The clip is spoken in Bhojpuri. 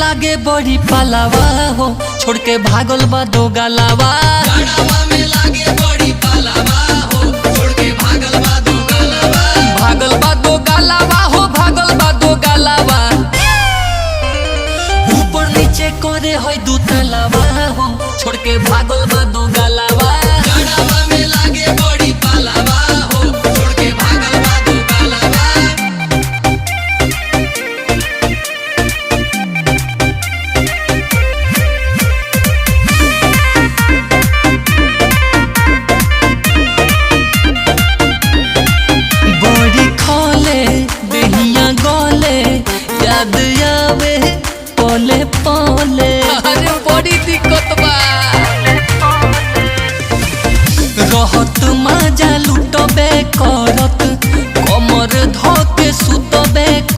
लागे बड़ी पालावा हो, छोड़ के भागल बा दो गालावा। गड़वा में लागे बड़ी पालावा हो, छोड़ के भागल बा दो गालावा। भागल बा दो गालावा हो, भागल बा दो गालावा। ऊपर नीचे करे है दू तलावा हो, छोड़ के भागल बा दो गालावा। गड़वा में लागे बड़ी पालावा हो, छोड़ के भागल बा दो गालावा। बड़ी खोले दहिया गोले, याद आवे पोले पोले। अरे बड़ी दिक्कत बा, रहत मजा लूट